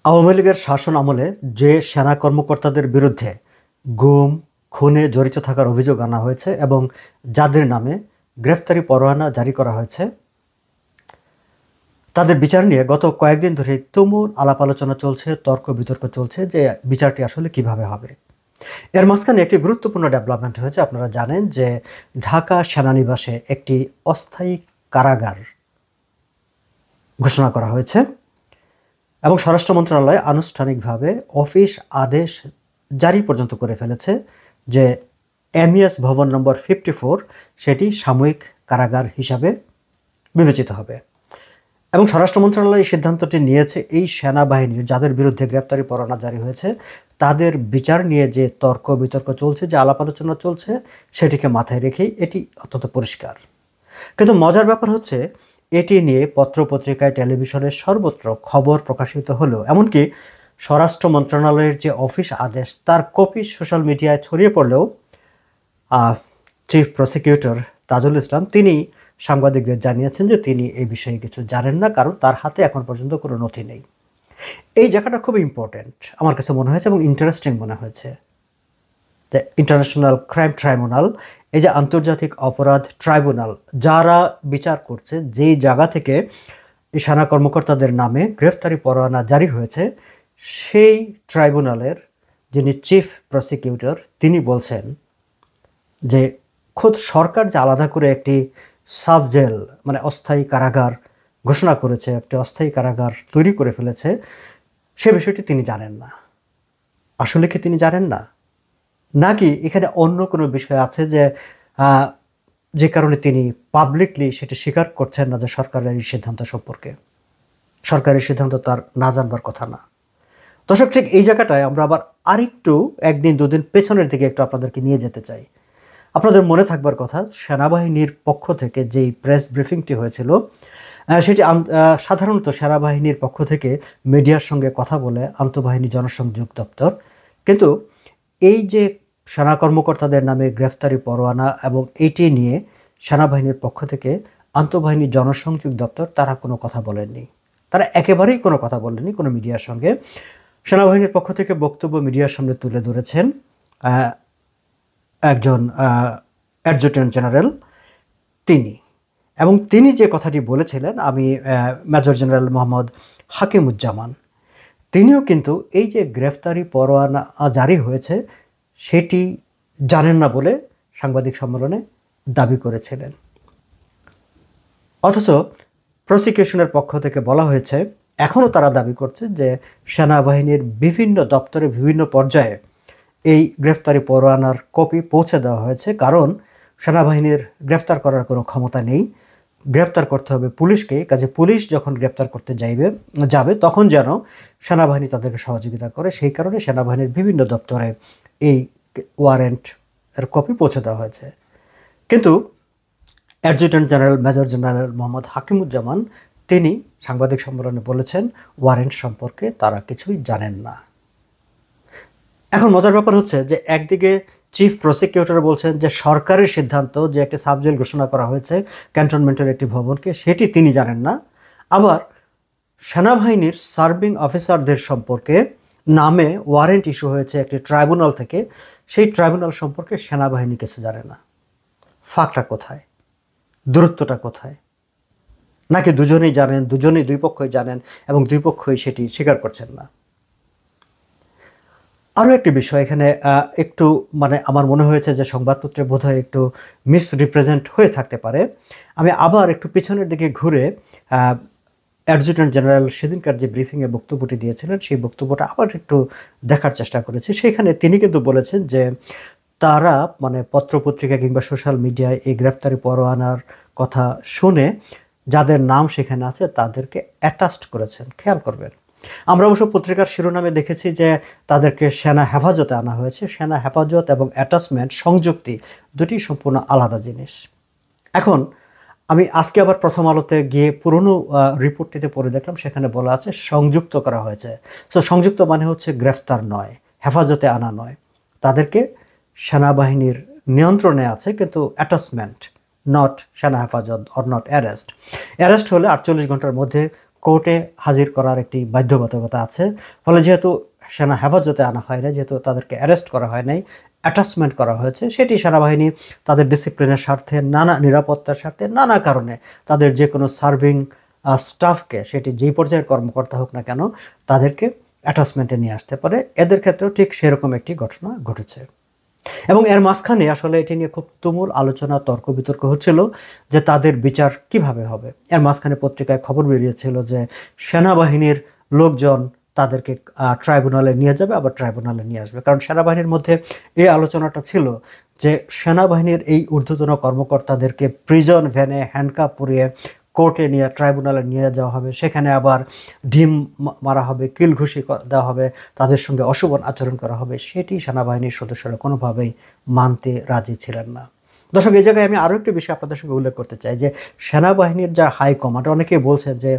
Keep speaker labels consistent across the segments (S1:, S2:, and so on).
S1: আওয়ামী লীগের শাসন আমলে যে সেনা কর্মকর্তাদের বিরুদ্ধে গুম, খুনে জড়িত থাকার অভিযোগ আনা হয়েছে এবং যাদের নামে গ্রেফতারি পরোয়ানা জারি করা হয়েছে, তাদের বিচার নিয়ে গত কয়েকদিন ধরে তুমুল আলাপ আলোচনা চলছে, তর্ক বিতর্ক চলছে যে বিচারটি আসলে কিভাবে হবে। এর মাঝখানে একটি গুরুত্বপূর্ণ ডেভেলপমেন্ট হয়েছে। আপনারা জানেন যে ঢাকা সেনানিবাসে একটি অস্থায়ী কারাগার ঘোষণা করা হয়েছে এবং স্বরাষ্ট্র মন্ত্রণালয় আনুষ্ঠানিকভাবে অফিস আদেশ জারি পর্যন্ত করে ফেলেছে যে এমইএস ভবন নম্বর 54 সেটি সাময়িক কারাগার হিসাবে বিবেচিত হবে। এবং স্বরাষ্ট্র মন্ত্রণালয় এই সিদ্ধান্তটি নিয়েছে এই সেনাবাহিনীর যাদের বিরুদ্ধে গ্রেপ্তারি পরোয়ানা জারি হয়েছে তাদের বিচার নিয়ে যে তর্ক বিতর্ক চলছে, যে আলাপ আলোচনা চলছে, সেটিকে মাথায় রেখেই এটি অত্যন্ত পরিষ্কার। কিন্তু মজার ব্যাপার হচ্ছে এটি নিয়ে পত্রপত্রিকায়, টেলিভিশনে সর্বত্র খবর প্রকাশিত হলেও, এমনকি স্বরাষ্ট্র মন্ত্রণালয়ের যে অফিস আদেশ তার কপি সোশ্যাল মিডিয়ায় ছড়িয়ে পড়লেও চিফ প্রসিকিউটর তাজুল ইসলাম তিনি সাংবাদিকদের জানিয়েছেন যে তিনি এই বিষয়ে কিছু জানেন না, কারণ তার হাতে এখন পর্যন্ত কোনো নথি নেই। এই জায়গাটা খুব ইম্পর্টেন্ট আমার কাছে মনে হয়েছে এবং ইন্টারেস্টিং মনে হয়েছে। দ্য ইন্টারন্যাশনাল ক্রাইম ট্রাইব্যুনাল, এই যে আন্তর্জাতিক অপরাধ ট্রাইব্যুনাল যারা বিচার করছে, যেই জায়গা থেকে এই সেনা কর্মকর্তাদের নামে গ্রেফতারি পরোয়ানা জারি হয়েছে, সেই ট্রাইব্যুনালের যিনি চিফ প্রসিকিউটর তিনি বলছেন যে খোদ সরকার যে আলাদা করে একটি সাব জেল মানে অস্থায়ী কারাগার ঘোষণা করেছে, একটি অস্থায়ী কারাগার তৈরি করে ফেলেছে, সে বিষয়টি তিনি জানেন না। আসলে কি তিনি জানেন না, নাকি এখানে অন্য কোনো বিষয় আছে যে কারণে তিনি পাবলিকলি সেটি স্বীকার করছেন না যে সরকারের এই সিদ্ধান্ত সম্পর্কে? সরকারের সিদ্ধান্ত তার না জানবার কথা না। দর্শক, ঠিক এই জায়গাটায় আমরা আবার আরেকটু একদিন দুদিন পেছনের দিকে একটু আপনাদেরকে নিয়ে যেতে চাই। আপনাদের মনে থাকবার কথা, সেনাবাহিনীর পক্ষ থেকে যেই প্রেস ব্রিফিংটি হয়েছিল সেটি সাধারণত সেনাবাহিনীর পক্ষ থেকে মিডিয়ার সঙ্গে কথা বলে আন্তঃবাহিনী জনসংযোগ দপ্তর, কিন্তু এই যে সেনা কর্মকর্তাদের নামে গ্রেফতারি পরোয়ানা এবং এটি নিয়ে সেনাবাহিনীর পক্ষ থেকে আন্তঃবাহিনী জনসংযোগ দপ্তর তারা কোনো কথা বলেননি। তারা একেবারেই কোনো কথা বলেননি কোনো মিডিয়ার সঙ্গে। সেনাবাহিনীর পক্ষ থেকে বক্তব্য মিডিয়ার সামনে তুলে ধরেছেন একজন অ্যাডজুটেন্ট জেনারেল তিনি, এবং তিনি যে কথাটি বলেছিলেন, আমি মেজর জেনারেল মোহাম্মদ হাকিমুজ্জামান, তিনিও কিন্তু এই যে গ্রেফতারি পরোয়ানা জারি হয়েছে সেটি জানেন না বলে সাংবাদিক সম্মেলনে দাবি করেছিলেন। অথচ প্রসিকিউশনের পক্ষ থেকে বলা হয়েছে এখনও তারা দাবি করছে যে সেনাবাহিনীর বিভিন্ন দপ্তরে বিভিন্ন পর্যায়ে এই গ্রেফতারি পরোয়ানার কপি পৌঁছে দেওয়া হয়েছে, কারণ সেনাবাহিনীর গ্রেফতার করার কোনো ক্ষমতা নেই, গ্রেফতার করতে হবে পুলিশকে। কাজে পুলিশ যখন গ্রেফতার করতে যাবে তখন যেন সেনাবাহিনী তাদেরকে সহযোগিতা করে, সেই কারণে সেনাবাহিনীর বিভিন্ন দপ্তরে এই ওয়ারেন্ট এর কপি পৌঁছে দেওয়া হয়েছে। কিন্তু adjutant general major general Mohammad Hakimuzzaman তিনি সাংবাদিক সম্মেলনে বলেছেন ওয়ারেন্ট সম্পর্কে তারা কিছুই জানেন না। এখন মজার ব্যাপার হচ্ছে যে একদিকে চিফ প্রসিকিউটর বলছেন যে সরকারের সিদ্ধান্ত যে একটি সাবজেল ঘোষণা করা হয়েছে ক্যান্টনমেন্টের একটি ভবনকে, সেটি তিনি জানেন না। আবার সেনাবাহিনীর সার্ভিং অফিসারদের সম্পর্কে নামে ওয়ারেন্ট ইস্যু হয়েছে একটি ট্রাইব্যুনাল থেকে, সেই ট্রাইব্যুনাল সম্পর্কে সেনাবাহিনী কিছু জানে না। ফাঁকটা কোথায়? দূরত্বটা কোথায়? নাকি দুজনেই জানেন, দুই পক্ষই জানেন এবং দুই পক্ষই সেটি স্বীকার করছেন না? আরও একটি বিষয় এখানে একটু আমার মনে হয়েছে যে সংবাদপত্রে বোধহয় একটু মিসরিপ্রেজেন্ট হয়ে থাকতে পারে। আমি আবার একটু পিছনের দিকে ঘুরে অ্যাডজুটেন্ট জেনারেল সেদিনকার যে ব্রিফিংয়ে বক্তব্যটি দিয়েছিলেন সেই বক্তব্যটা আবার একটু দেখার চেষ্টা করেছি। সেখানে তিনি কিন্তু বলেছেন যে তারা পত্রপত্রিকা কিংবা সোশ্যাল মিডিয়ায় এই গ্রেফতারি পরোয়ানার কথা শুনে যাদের নাম সেখানে আছে তাদেরকে অ্যাটাস্ট করেছেন। খেয়াল করবেন, আমরা অবশ্য পত্রিকার শিরোনামে দেখেছি যে তাদেরকে সেনা হেফাজতে আনা হয়েছে। সেনা হেফাজত এবং অ্যাটাচমেন্ট, সংযুক্তি দুটি সম্পূর্ণ আলাদা জিনিস। এখন আমি আজকে আবার প্রথম আলোতে গিয়ে পুরনো রিপোর্টটিতে পড়ে দেখলাম, সেখানে বলা আছে সংযুক্ত করা হয়েছে। সো সংযুক্ত মানে হচ্ছে গ্রেফতার নয়, হেফাজতে আনা নয়, তাদেরকে সেনাবাহিনীর নিয়ন্ত্রণে আছে, কিন্তু অ্যাটাচমেন্ট, নট সেনা হেফাজত অর নট অ্যারেস্ট। অ্যারেস্ট হলে 48 ঘন্টার মধ্যে কোর্টে হাজির করার একটি বাধ্যবাধকতা আছে। ফলে যেহেতু সেনা হেফাজতে আনা হয় না, যেহেতু তাদেরকে অ্যারেস্ট করা হয় নাই, অ্যাটাচমেন্ট করা হয়েছে, সেটি সেনাবাহিনী তাদের ডিসিপ্লিনের স্বার্থে, নানা নিরাপত্তার স্বার্থে, নানা কারণে তাদের যে কোনো সার্ভিং স্টাফকে, সেটি যেই পর্যায়ের কর্মকর্তা হোক না কেন, তাদেরকে অ্যাটাচমেন্টে নিয়ে আসতে পারে। এদের ক্ষেত্রেও ঠিক সেরকম একটি ঘটনা ঘটেছে। এবং এর মাঝখানে আসলে এটি নিয়ে খুব তুমুল আলোচনা, তর্ক বিতর্ক হচ্ছিল যে তাদের বিচার কিভাবে হবে। এর মাঝখানে পত্রিকায় খবর বেরিয়েছিল যে সেনাবাহিনীর লোকজন তাদেরকে ট্রাইব্যুনালে নিয়ে যাবে, আবার ট্রাইব্যুনালে নিয়ে আসবে। কারণ সেনাবাহিনীর মধ্যে এই আলোচনাটা ছিল যে সেনাবাহিনীর এই ঊর্ধ্বতন কর্মকর্তাদেরকে প্রিজন ভ্যানে হ্যান্ডকাপ পরিয়ে কোর্টে নিয়ে ট্রাইব্যুনালে নিয়ে যাওয়া হবে, সেখানে আবার ঢিম মারা হবে, কিল ঘুষি দেওয়া হবে, তাদের সঙ্গে অশোভন আচরণ করা হবে। সেটি সেনাবাহিনীর সদস্যরা কোনোভাবেই মানতে রাজি ছিলেন না। দর্শক, এই জায়গায় আমি আরও একটি বিষয় আপনাদের সঙ্গে উল্লেখ করতে চাই যে সেনাবাহিনীর যা হাই কমান্ড, অনেকেই বলছেন যে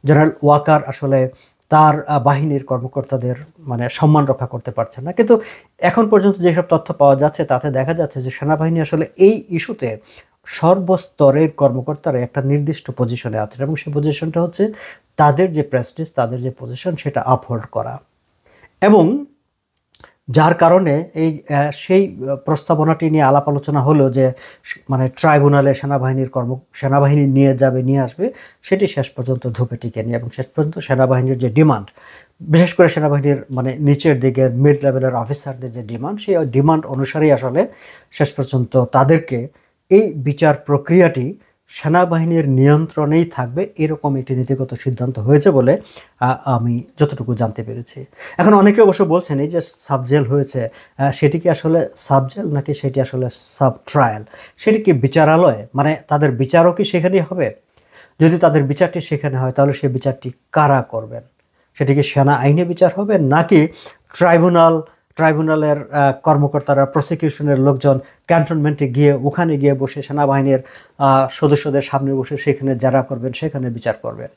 S1: জেনারেল ওয়াকার আসলে তার বাহিনীর কর্মকর্তাদের মানে সম্মান রক্ষা করতে পারছেন না। কিন্তু এখন পর্যন্ত যেসব তথ্য পাওয়া যাচ্ছে তাতে দেখা যাচ্ছে যে সেনাবাহিনী আসলে এই ইস্যুতে সর্বস্তরের কর্মকর্তারা একটা নির্দিষ্ট পজিশনে আছেন, এবং সেই পজিশনটা হচ্ছে তাদের যে প্রেস্টিজ, তাদের যে পজিশন, সেটা আপহোল্ড করা। এবং যার কারণে এই সেই প্রস্তাবনাটি নিয়ে আলাপ আলোচনা হলো যে মানে ট্রাইব্যুনালে সেনাবাহিনী নিয়ে যাবে, নিয়ে আসবে, সেটি শেষ পর্যন্ত ধুপে টিকেনি। এবং শেষ পর্যন্ত সেনাবাহিনীর যে ডিমান্ড, বিশেষ করে সেনাবাহিনীর মানে নিচের দিকের মিড লেভেলের অফিসারদের যে ডিমান্ড, সেই ডিমান্ড অনুসারেই আসলে শেষ পর্যন্ত তাদেরকে এই বিচার প্রক্রিয়াটি সেনাবাহিনীর নিয়ন্ত্রণেই থাকবে, এরকম একটি নীতিগত সিদ্ধান্ত হয়েছে বলে আমি যতটুকু জানতে পেরেছি। এখন অনেকে অবশ্য বলছেন এই যে সাবজেল হয়েছে, সেটি কি আসলে সাবজেল নাকি সেটি আসলে সাব ট্রায়াল, সেটি কি বিচারালয়, মানে তাদের বিচারও কি সেখানেই হবে? যদি তাদের বিচারটি সেখানে হয় তাহলে সেই বিচারটি কারা করবেন? সেটি কি সেনা আইনে বিচার হবে, নাকি ট্রাইব্যুনালের কর্মকর্তারা, প্রসিকিউশনের লোকজন ক্যান্টনমেন্টে গিয়ে, ওখানে গিয়ে বসে সেনাবাহিনীর সদস্যদের সামনে বসে সেখানে যারা করবেন সেখানে বিচার করবেন?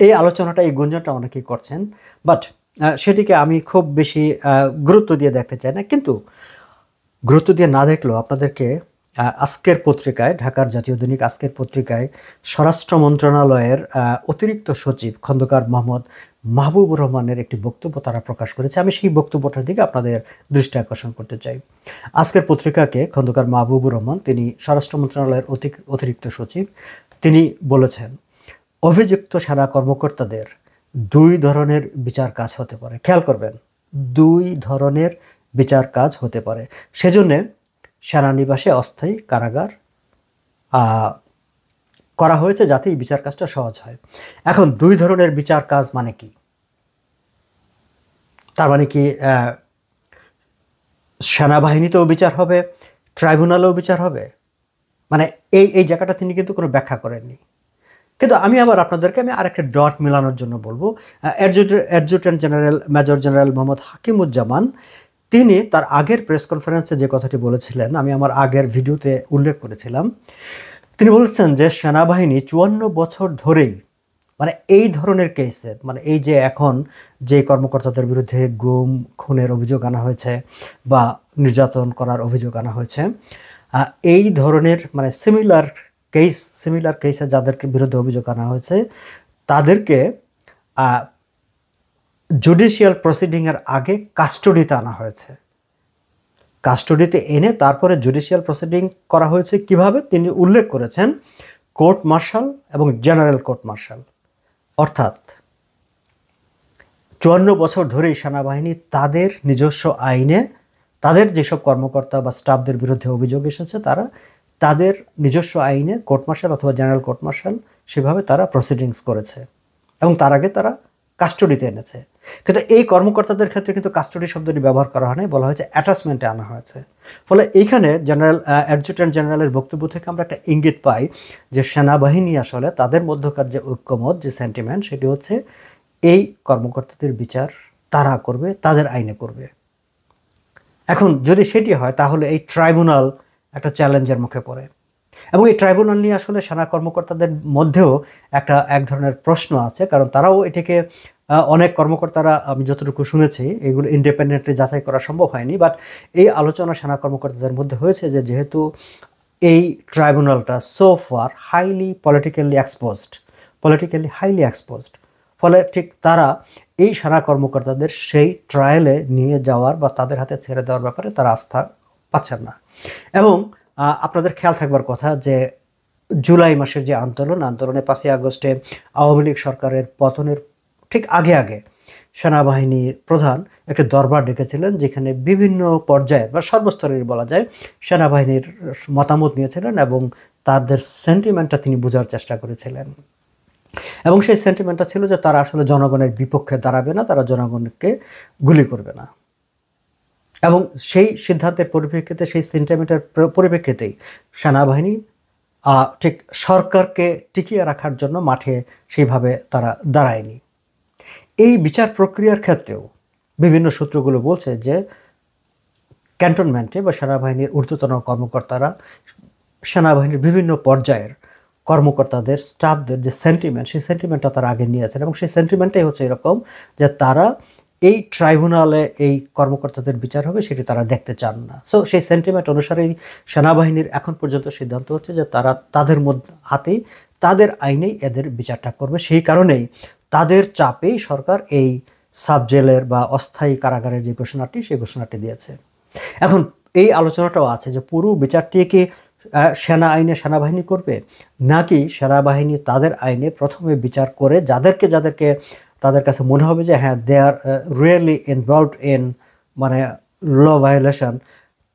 S1: এই আলোচনাটা, এই গুঞ্জনটা অনেকেই করছেন, বাট সেটিকে আমি খুব বেশি গুরুত্ব দিয়ে দেখতে চাই না। কিন্তু গুরুত্ব দিয়ে না দেখলেও আপনাদেরকে আজকের পত্রিকায়, ঢাকার জাতীয় দৈনিক আজকের পত্রিকায় স্বরাষ্ট্র মন্ত্রণালয়ের অতিরিক্ত সচিব খন্দকার মোহাম্মদ মাহবুবুর রহমানের একটি বক্তব্য তারা প্রকাশ করেছে। আমি সেই বক্তব্যটার দিকে আপনাদের দৃষ্টি আকর্ষণ করতে চাই। আজকের পত্রিকাকে খন্দকার মাহবুবুর রহমান, তিনি স্বরাষ্ট্র মন্ত্রণালয়ের অতিরিক্ত সচিব, তিনি বলেছেন অভিযুক্ত সেনা কর্মকর্তাদের দুই ধরনের বিচার কাজ হতে পারে। খেয়াল করবেন, দুই ধরনের বিচার কাজ হতে পারে। সেজন্যে সেনানিবাসে অস্থায়ী কারাগার করা হয়েছে যাতে এই বিচার কাজটা সহজ হয়। এখন দুই ধরনের বিচার কাজ মানে কি? তার মানে কি সেনাবাহিনীতেও বিচার হবে, ট্রাইব্যুনালেও বিচার হবে? মানে এই জায়গাটা তিনি কিন্তু কোনো ব্যাখ্যা করেননি। কিন্তু আমি আবার আপনাদেরকে আরেকটা ডট মেলানোর জন্য বলবো, adjutant general major general Mohammad Hakimuzzaman, তিনি তার আগের প্রেস কনফারেন্সে যে কথাটি বলেছিলেন, আমি আমার আগের ভিডিওতে উল্লেখ করেছিলাম। তিনি বলছেন যে সেনাবাহিনী 54 বছর ধরেই মানে এই ধরনের কেসে, মানে এই যে এখন যে কর্মকর্তাদের বিরুদ্ধে গুম খুনের অভিযোগ আনা হয়েছে বা নির্যাতন করার অভিযোগ আনা হয়েছে, এই ধরনের মানে সিমিলার কেসে যাদেরকে বিরুদ্ধে অভিযোগ আনা হয়েছে, তাদেরকে জুডিশিয়াল প্রসিডিংয়ের আগে কাস্টডিতে আনা হয়েছে। কাস্টডিতে এনে তারপরে জুডিশিয়াল প্রসিডিং করা হয়েছে কিভাবে তিনি উল্লেখ করেছেন, কোর্ট মার্শাল এবং জেনারেল কোর্ট মার্শাল। অর্থাৎ 54 বছর ধরেই সেনাবাহিনী তাদের নিজস্ব আইনে, তাদের যেসব কর্মকর্তা বা স্টাফদের বিরুদ্ধে অভিযোগ এসেছে, তারা তাদের নিজস্ব আইনে কোর্ট মার্শাল অথবা জেনারেল কোর্ট মার্শাল সেভাবে তারা প্রসিডিংস করেছে, এবং তার আগে তারা কাস্টডিতে এনেছে। কিন্তু এই কর্মকর্তাদের ক্ষেত্রে কিন্তু কাস্টডি শব্দটি ব্যবহার করা হয় নাই, বলা হয়েছে অ্যাটাচমেন্টে আনা হয়েছে। ফলে এইখানে অ্যাডজুটেন্ট জেনারেলের বক্তব্য থেকে আমরা একটা ইঙ্গিত পাই যে সেনাবাহিনী আসলে তাদের মধ্যকার যে ঐক্যমত, যে সেন্টিমেন্ট, সেটি হচ্ছে এই কর্মকর্তাদের বিচার তারা করবে, তাদের আইনে করবে। এখন যদি সেটি হয় তাহলে এই ট্রাইব্যুনাল একটা চ্যালেঞ্জের মুখে পড়ে, এবং এই ট্রাইব্যুনাল নিয়ে আসলে সেনা কর্মকর্তাদের মধ্যেও এক ধরনের প্রশ্ন আছে, কারণ তারাও এটাকে অনেক কর্মকর্তারা, আমি যতটুকু শুনেছি, এগুলো ইন্ডিপেন্ডেন্টলি যাচাই করা সম্ভব হয়নি, বাট এই আলোচনা সেনা কর্মকর্তাদের মধ্যে হয়েছে যে যেহেতু এই ট্রাইব্যুনালটা so far highly politically exposed, politically highly exposed. ফলে ঠিক তারা এই সেনা কর্মকর্তাদের সেই ট্রায়ালে নিয়ে যাওয়ার বা তাদের হাতে ছেড়ে দেওয়ার ব্যাপারে তারা আস্থা পাচ্ছেন না। এবং আপনাদের খেয়াল থাকবার কথা যে জুলাই মাসের যে আন্দোলনে 5ই আগস্টে আওয়ামী লীগ সরকারের পতনের ঠিক আগে আগে সেনাবাহিনীর প্রধান একটি দরবার ডেকেছিলেন, যেখানে বিভিন্ন পর্যায়ের বা সর্বস্তরের বলা যায় সেনাবাহিনীর মতামত নিয়েছিলেন এবং তাদের সেন্টিমেন্টটা তিনি বোঝার চেষ্টা করেছিলেন। এবং সেই সেন্টিমেন্টটা ছিল যে তারা আসলে জনগণের বিপক্ষে দাঁড়াবে না, তারা জনগণকে গুলি করবে না। এবং সেই সিদ্ধান্তের পরিপ্রেক্ষিতে, সেই সেন্টিমেন্টের পরিপ্রেক্ষিতেই সেনাবাহিনী ঠিক সরকারকে টিকিয়ে রাখার জন্য মাঠে সেইভাবে তারা দাঁড়ায়নি। এই বিচার প্রক্রিয়ার ক্ষেত্রেও বিভিন্ন সূত্রগুলো বলছে যে ক্যান্টনমেন্টে বা সেনাবাহিনীর ঊর্ধ্বতন কর্মকর্তারা সেনাবাহিনীর বিভিন্ন পর্যায়ের কর্মকর্তাদের স্টাফদের যে সেন্টিমেন্ট, সেই সেন্টিমেন্টটা তারা আগে নিয়েছেন এবং সেই সেন্টিমেন্টটাই হচ্ছে এরকম যে তারা এই ট্রাইব্যুনালে এই কর্মকর্তাদের বিচার হবে সেটি তারা দেখতে চান না। সো সেই সেন্টিমেন্ট অনুসারেই সেনাবাহিনীর এখন পর্যন্ত সিদ্ধান্ত হচ্ছে যে তারা তাদের হাতেই তাদের আইনেই এদের বিচারটা করবে। সেই কারণেই তাদের চাপেই সরকার এই সাব জেলের বা অস্থায়ী কারাগারের যে ঘোষণাটি, সেই ঘোষণাটি দিয়েছে। এখন এই আলোচনাটাও আছে যে পুরো বিচারটি কি সেনা আইনে সেনাবাহিনী করবে, নাকি সেনাবাহিনী তাদের আইনে প্রথমে বিচার করে যাদেরকে তাদের কাছে মনে হবে যে হ্যাঁ দে আর রিয়েলি ইনভলভড ইন মানে ল ভায়োলেশন,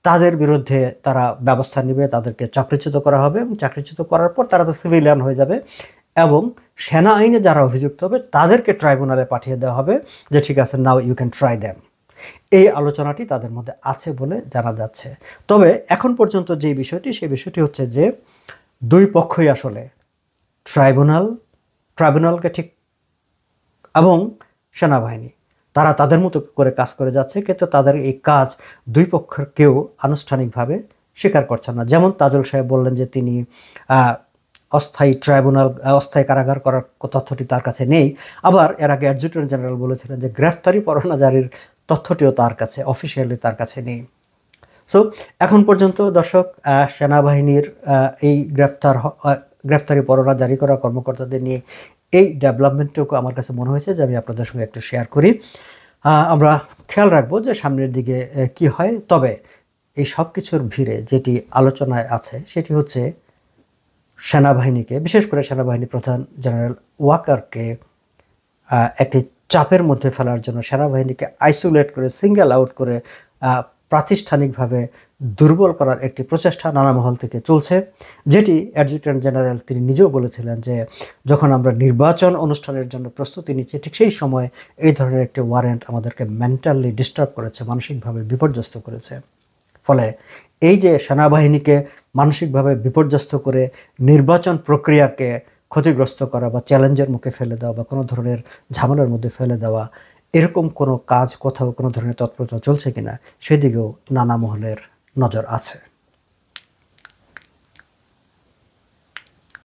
S1: তাদের বিরুদ্ধে তারা ব্যবস্থা নেবে, তাদেরকে চাকরিচ্যুত করা হবে এবং চাকরিচ্যুত করার পর তারা তো সিভিলিয়ান হয়ে যাবে এবং সেনা আইনে যারা অভিযুক্ত হবে তাদেরকে ট্রাইব্যুনালে পাঠিয়ে দেওয়া হবে যে ঠিক আছে, now you can try them. এই আলোচনাটি তাদের মধ্যে আছে বলে জানা যাচ্ছে। তবে এখন পর্যন্ত যে বিষয়টি, সেই বিষয়টি হচ্ছে যে দুই পক্ষই আসলে ট্রাইব্যুনালকে ঠিক এবং সেনাবাহিনী তারা তাদের মতো করে কাজ করে যাচ্ছে, কিন্তু তাদের এই কাজ দুই পক্ষের কেউ আনুষ্ঠানিকভাবে স্বীকার করছেন না। যেমন তাজুল সাহেব বললেন যে তিনি অস্থায়ী কারাগার করার তথ্যটি তার কাছে নেই। আবার এর আগে অ্যাডজুটেন্ট জেনারেল বলেছিলেন যে গ্রেফতারি পরোয়ানা জারির তথ্যটিও তার কাছে অফিসিয়ালি তার কাছে নেই। সো এখন পর্যন্ত দর্শক সেনাবাহিনীর এই গ্রেফতারি পরোয়ানা জারি করা কর্মকর্তাদের নিয়ে এই ডেভেলপমেন্টটুকু আমার কাছে মনে হয়েছে যে আমি আপনাদের সঙ্গে একটু শেয়ার করি। আমরা খেয়াল রাখবো যে সামনের দিকে কি হয়। তবে এই সব কিছুর ভিড়ে যেটি আলোচনায় আছে সেটি হচ্ছে সেনাবাহিনীকে, বিশেষ করে সেনাবাহিনী প্রধান জেনারেল ওয়াকারকে একটি চাপের মধ্যে ফেলার জন্য, সেনাবাহিনীকে আইসোলেট করে সিঙ্গেল আউট করে প্রাতিষ্ঠানিকভাবে দুর্বল করার একটি প্রচেষ্টা নানা মহল থেকে চলছে, যেটি অ্যাডজুটেন্ট জেনারেল তিনি নিজেও বলেছিলেন যে যখন আমরা নির্বাচন অনুষ্ঠানের জন্য প্রস্তুতি নিচ্ছি ঠিক সেই সময় এই ধরনের একটি ওয়ারেন্ট আমাদেরকে মেন্টালি ডিস্টার্ব করেছে, মানসিকভাবে বিপর্যস্ত করেছে। ফলে এই যে সেনাবাহিনীকে মানসিকভাবে বিপর্যস্ত করে নির্বাচন প্রক্রিয়াকে ক্ষতিগ্রস্ত করা বা চ্যালেঞ্জের মুখে ফেলে দেওয়া বা কোনো ধরনের ঝামেলার মধ্যে ফেলে দেওয়া, এরকম কোনো কাজ কোথাও কোনো ধরনের তৎপরতা চলছে কিনা সেদিকেও নানা মহলের নজর আছে।